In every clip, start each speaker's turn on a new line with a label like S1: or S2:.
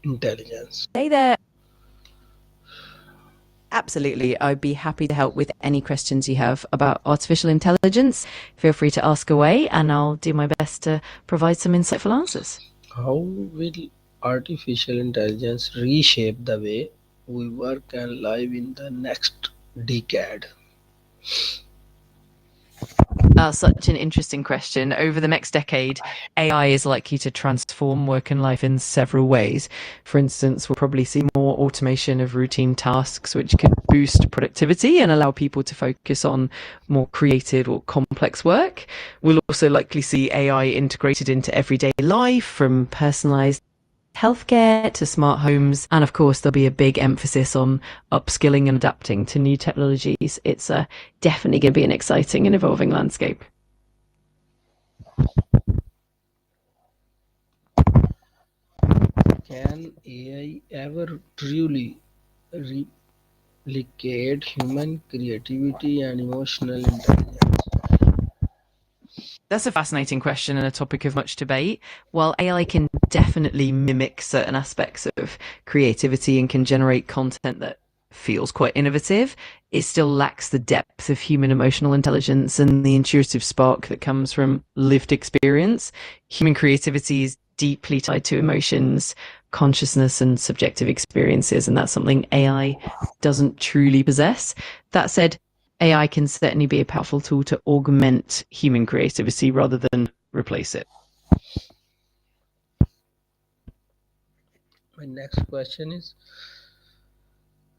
S1: intelligence?
S2: Hey there. Absolutely. I'd be happy to help with any questions you have about artificial intelligence. Feel free to ask away, and I'll do my best to provide some insightful answers.
S1: How will artificial intelligence reshape the way we work and live in the next decade?
S2: Such an interesting question. Over the next decade, AI is likely to transform work and life in several ways. For instance, we'll probably see more automation of routine tasks, which could boost productivity and allow people to focus on more creative or complex work. We'll also likely see AI integrated into everyday life, from personalized healthcare to smart homes. And of course, there'll be a big emphasis on upskilling and adapting to new technologies. It's definitely going to be an exciting and evolving landscape.
S1: Can AI ever truly replicate human creativity and emotional intelligence?
S2: That's a fascinating question and a topic of much debate. While AI can definitely mimic certain aspects of creativity and can generate content that feels quite innovative, it still lacks the depth of human emotional intelligence and the intuitive spark that comes from lived experience. Human creativity is deeply tied to emotions, consciousness, and subjective experiences, and that's something AI doesn't truly possess. That said, AI can certainly be a powerful tool to augment human creativity rather than replace it.
S1: My next question is,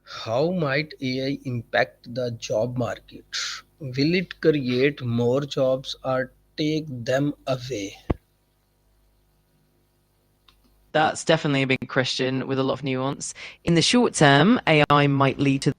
S1: how might AI impact the job market? Will it create more jobs or take them away?
S2: That's definitely a big question with a lot of nuance. In the short term, AI might lead to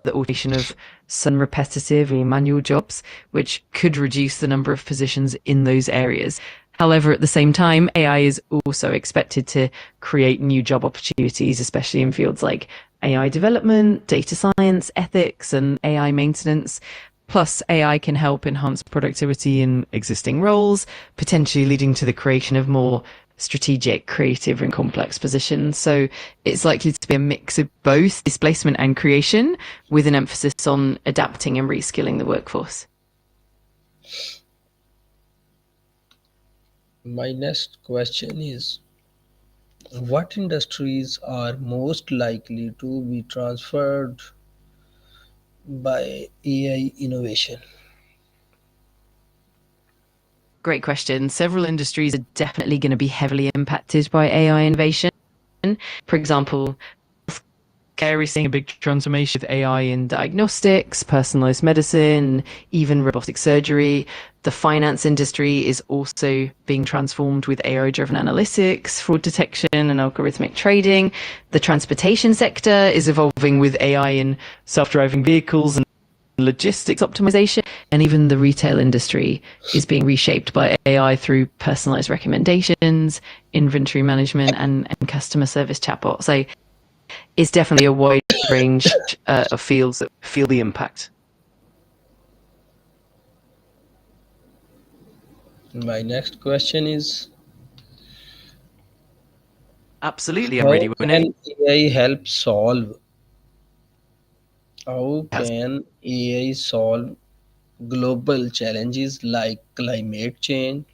S2: the automation of some repetitive or manual jobs, which could reduce the number of positions in those areas. However, at the same time, AI is also expected to create new job opportunities, especially in fields like AI development, data science, ethics, and AI maintenance. Plus, AI can help enhance productivity in existing roles, potentially leading to the creation of more strategic, creative, and complex positions. So it's likely to be a mix of both displacement and creation, with an emphasis on adapting and reskilling the workforce.
S1: My next question is, what industries are most likely to be transferred by AI innovation?
S2: Great question. Several industries are definitely going to be heavily impacted by AI innovation. For example, care is seeing a big transformation with AI in diagnostics, personalized medicine, even robotic surgery. The finance industry is also being transformed with AI driven analytics, fraud detection, and algorithmic trading. The transportation sector is evolving with AI in self driving vehicles and logistics optimization. And even the retail industry is being reshaped by AI through personalized recommendations, inventory management, and customer service chatbots. So it's definitely a wide range of fields that feel the impact.
S1: My next question is,
S2: Absolutely, I'm
S1: how
S2: ready whenever.
S1: can AI help solve how
S2: Has
S1: can AI solve global challenges like climate change,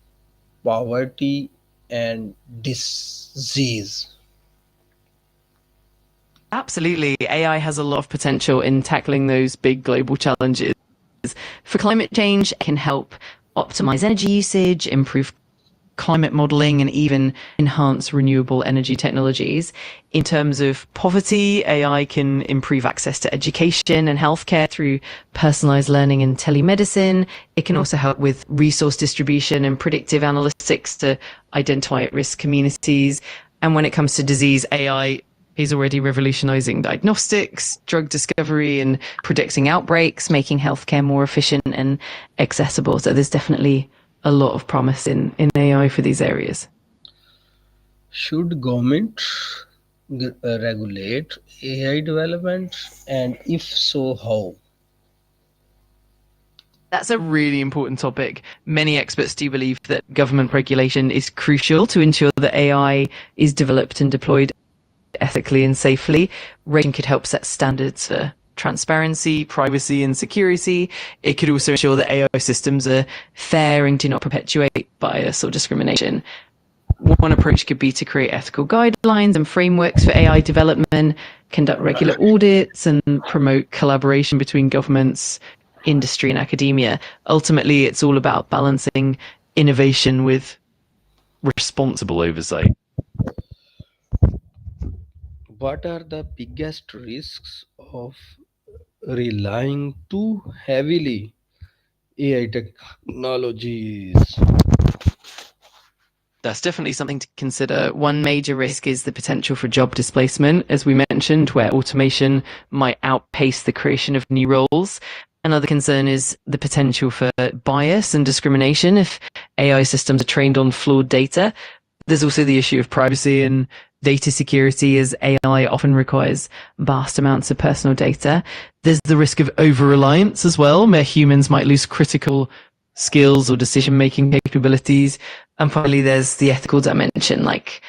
S1: poverty, and disease?
S2: Absolutely, AI has a lot of potential in tackling those big global challenges. For climate change, it can help optimize energy usage, improve climate modeling, and even enhance renewable energy technologies. In terms of poverty, AI can improve access to education and healthcare through personalized learning and telemedicine. It can also help with resource distribution and predictive analytics to identify at risk communities. And when it comes to disease, AI is already revolutionizing diagnostics, drug discovery, and predicting outbreaks, making healthcare more efficient and accessible. So there's definitely a lot of promise in AI for these areas.
S1: Should government regulate AI development, and if so, how?
S2: That's a really important topic. Many experts do believe that government regulation is crucial to ensure that AI is developed and deployed ethically and safely. Regulation could help set standards for transparency, privacy, and security. It could also ensure that AI systems are fair and do not perpetuate bias or discrimination. One approach could be to create ethical guidelines and frameworks for AI development, conduct regular audits, and promote collaboration between governments, industry, and academia. Ultimately, it's all about balancing innovation with responsible oversight.
S1: What are the biggest risks of relying too heavily AI technologies?
S2: That's definitely something to consider. One major risk is the potential for job displacement, as we mentioned, where automation might outpace the creation of new roles. Another concern is the potential for bias and discrimination if AI systems are trained on flawed data. There's also the issue of privacy and data security, as AI often requires vast amounts of personal data. There's the risk of over-reliance as well, where humans might lose critical skills or decision-making capabilities. And finally, there's the ethical dimension, like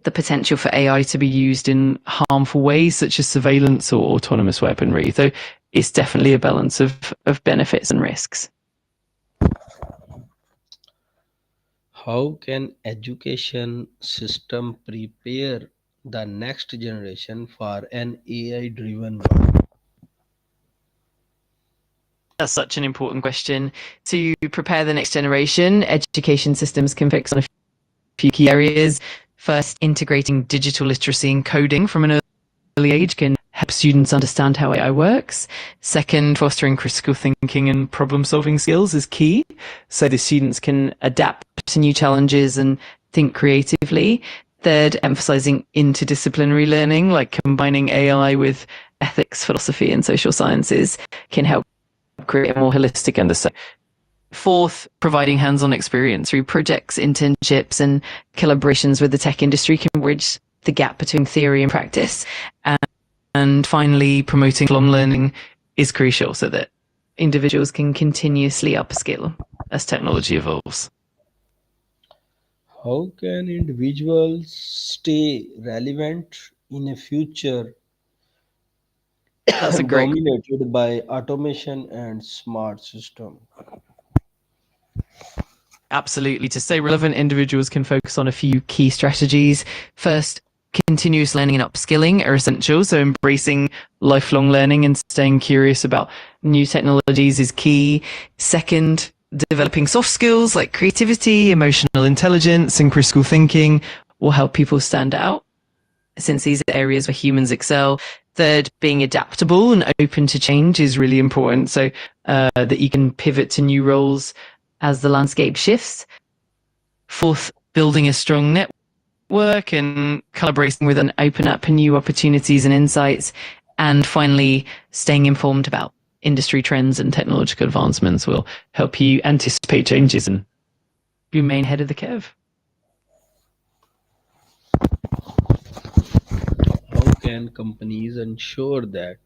S2: the potential for AI to be used in harmful ways, such as surveillance or autonomous weaponry. So it's definitely a balance of benefits and risks.
S1: How can education system prepare the next generation for an AI driven world?
S2: That's such an important question. To prepare the next generation, education systems can focus on a few key areas. First, integrating digital literacy and coding from an early age can help students understand how AI works. Second, fostering critical thinking and problem-solving skills is key, so the students can adapt to new challenges and think creatively. Third, emphasizing interdisciplinary learning, like combining AI with ethics, philosophy, and social sciences, can help create a more holistic understanding. Fourth, providing hands-on experience through projects, internships, and collaborations with the tech industry can bridge the gap between theory and practice. And finally, promoting lifelong learning is crucial so that individuals can continuously upskill as technology evolves.
S1: How can individuals stay relevant in a future
S2: That's a great
S1: dominated by automation and smart system?
S2: Absolutely. To stay relevant, individuals can focus on a few key strategies. First, continuous learning and upskilling are essential. So embracing lifelong learning and staying curious about new technologies is key. Second, developing soft skills like creativity, emotional intelligence, and critical thinking will help people stand out, since these are areas where humans excel. Third, being adaptable and open to change is really important, so that you can pivot to new roles as the landscape shifts. Fourth, building a strong network and collaborating with and open up new opportunities and insights. And finally, staying informed about industry trends and technological advancements will help you anticipate changes and remain ahead of the curve.
S1: How can companies ensure that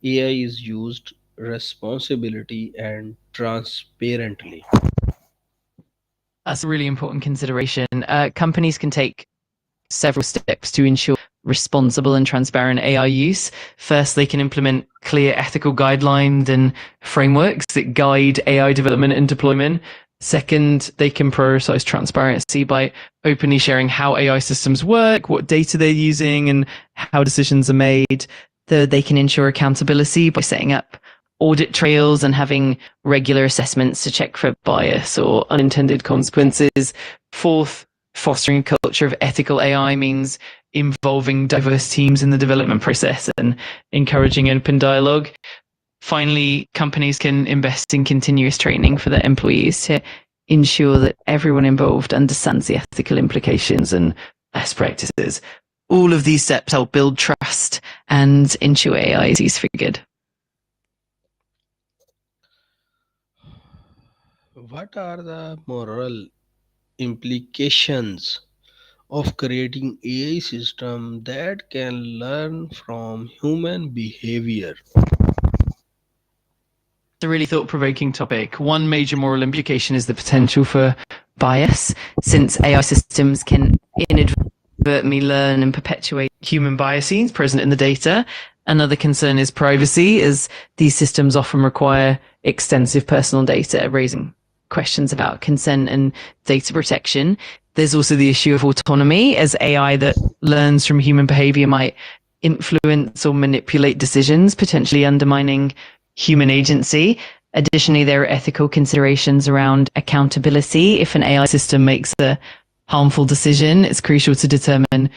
S1: AI is used responsibly and transparently?
S2: That's a really important consideration. Companies can take several steps to ensure responsible and transparent AI use. First, they can implement clear ethical guidelines and frameworks that guide AI development and deployment. Second, they can prioritize transparency by openly sharing how AI systems work, what data they're using, and how decisions are made. Third, they can ensure accountability by setting up audit trails and having regular assessments to check for bias or unintended consequences. Fourth, fostering a culture of ethical AI means involving diverse teams in the development process and encouraging open dialogue. Finally, companies can invest in continuous training for their employees to ensure that everyone involved understands the ethical implications and best practices. All of these steps help build trust and ensure AI is used for good.
S1: What are the moral implications of creating AI system that can learn from human behavior?
S2: It's a really thought-provoking topic. One major moral implication is the potential for bias, since AI systems can inadvertently inadvertently learn and perpetuate human biases present in the data. Another concern is privacy, as these systems often require extensive personal data, raising questions about consent and data protection. There's also the issue of autonomy, as AI that learns from human behavior might influence or manipulate decisions, potentially undermining human agency. Additionally, there are ethical considerations around accountability. If an AI system makes a harmful decision, it's crucial to determine